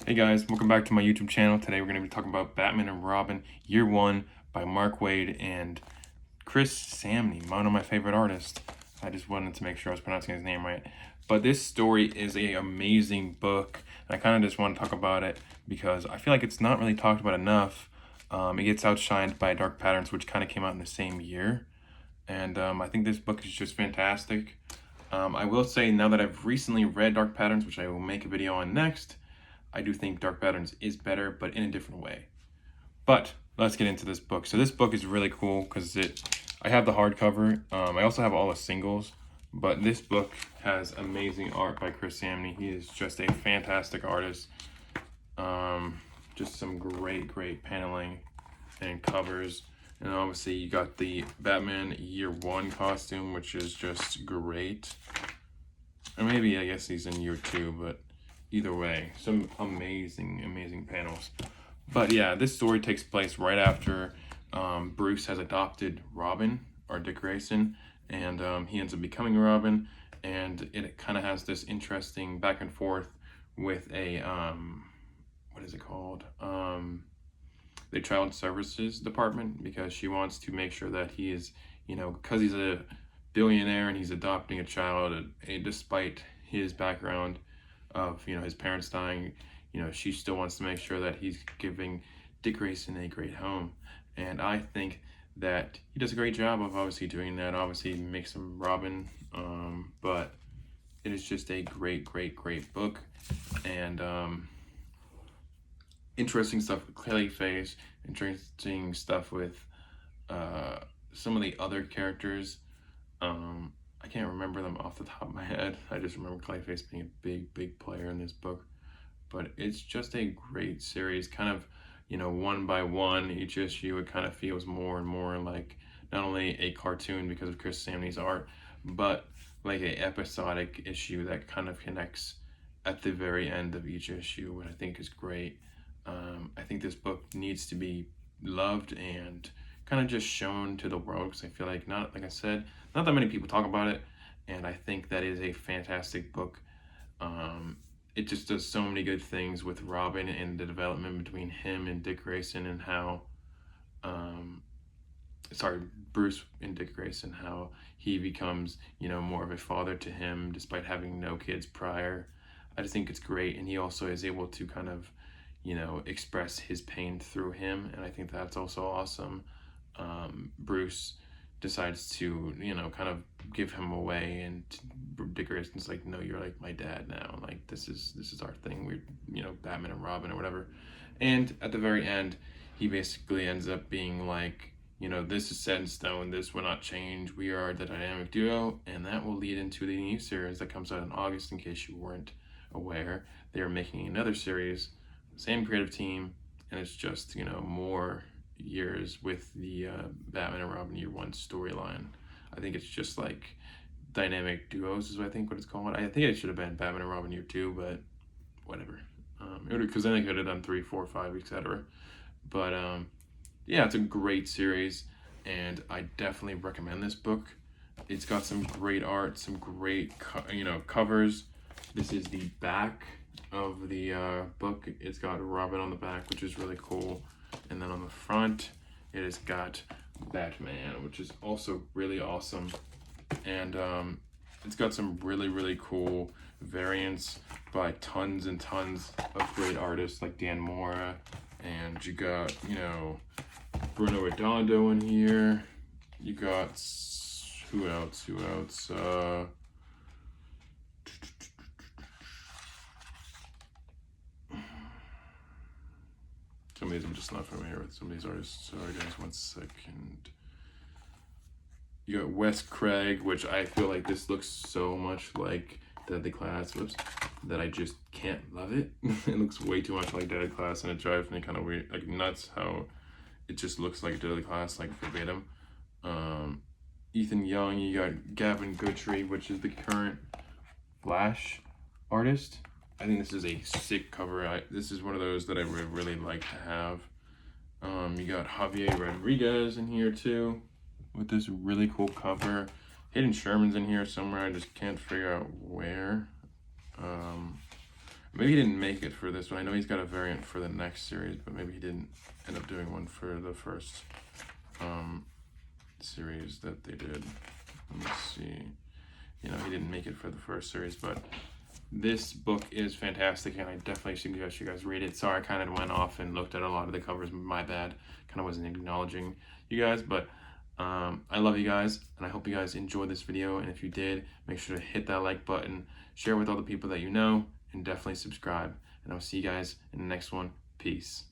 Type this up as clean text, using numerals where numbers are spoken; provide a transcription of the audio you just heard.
Hey guys, welcome back to my YouTube channel. Today we're going to be talking about Batman and Robin Year One by Mark Waid and Chris Samney, one of my favorite artists. I just wanted to make sure I was pronouncing his name right. But this story is an amazing book. And I kind of just want to talk about it because I feel like it's not really talked about enough. It gets outshined by Dark Patterns, which kind of came out in the same year. And I think this book is just fantastic. I will say now that I've recently read Dark Patterns, which I will make a video on next, I do think Dark Patterns is better, but in a different way. But let's get into this book. So this book is really cool because I have the hardcover. I also have all the singles, but this book has amazing art by Chris Samney. He is just a fantastic artist. Just some great paneling and covers. And obviously you got the Batman Year One costume, which is just great. Or maybe I guess he's in Year Two, but either way, some amazing panels. But yeah, this story takes place right after Bruce has adopted Robin, or Dick Grayson, and he ends up becoming Robin, and it kind of has this interesting back and forth with a what is it called? The Child Services Department, because she wants to make sure that he is, because he's a billionaire and he's adopting a child, despite his background of his parents dying, she still wants to make sure that he's giving Dick Grayson a great home. And I think that he does a great job of obviously doing that. Obviously makes him Robin, but it is just a great book. And interesting stuff with Clayface, interesting stuff with some of the other characters. I can't remember them off the top of my head. I just remember Clayface being a big player in this book. But it's just a great series, kind of, one by one, each issue, it kind of feels more and more like not only a cartoon because of Chris Samney's art, but like a episodic issue that kind of connects at the very end of each issue, which I think is great. I think this book needs to be loved and kind of just shown to the world, because I feel like, not like I said, not that many people talk about it, and I think that is a fantastic book. It just does so many good things with Robin and the development between him and Dick Grayson, and how Bruce and Dick Grayson, how he becomes more of a father to him despite having no kids prior. I just think it's great, and he also is able to kind of express his pain through him, and I think that's also awesome. Bruce decides to kind of give him away, and Dick Grayson's like, no, you're like my dad now, like this is our thing, we're Batman and Robin or whatever. And at the very end, he basically ends up being like, this is set in stone, this will not change, we are the dynamic duo. And that will lead into the new series that comes out in August. In case you weren't aware, they are making another series, same creative team, and it's just more years with the Batman and Robin Year One storyline. I think it's just like dynamic duos is what I think what it's called. I think it should have been Batman and Robin Year Two, but whatever. Because then they could have done 3, 4, 5, etc. But yeah, it's a great series, and I definitely recommend this book. It's got some great art, some great covers. This is the back of the book. It's got Robin on the back, which is really cool, and then on the front it has got Batman, which is also really awesome. And it's got some really cool variants by tons and tons of great artists like Dan Mora, and you got Bruno Redondo in here. You got who else? Some of these I'm just not familiar with. Some of these artists. Sorry guys, 1 second. You got Wes Craig, which I feel like this looks so much like Deadly Class, that I just can't love it. It looks way too much like Deadly Class, and it drives me kind of weird, like nuts, how it just looks like Deadly Class, like verbatim. Ethan Young, you got Gavin Guthrie, which is the current Flash artist. I think this is a sick cover. This is one of those that I would really like to have. You got Javier Rodriguez in here too, with this really cool cover. Hayden Sherman's in here somewhere, I just can't figure out where. Maybe he didn't make it for this one. I know he's got a variant for the next series, but maybe he didn't end up doing one for the first series that they did. Let me see. You know, he didn't make it for the first series, but this book is fantastic, and I definitely suggest you guys read it. Sorry, I kind of went off and looked at a lot of the covers. My bad. Kind of wasn't acknowledging you guys, but I love you guys, and I hope you guys enjoyed this video. And if you did, make sure to hit that like button, share with all the people that you know, and definitely subscribe. And I'll see you guys in the next one. Peace.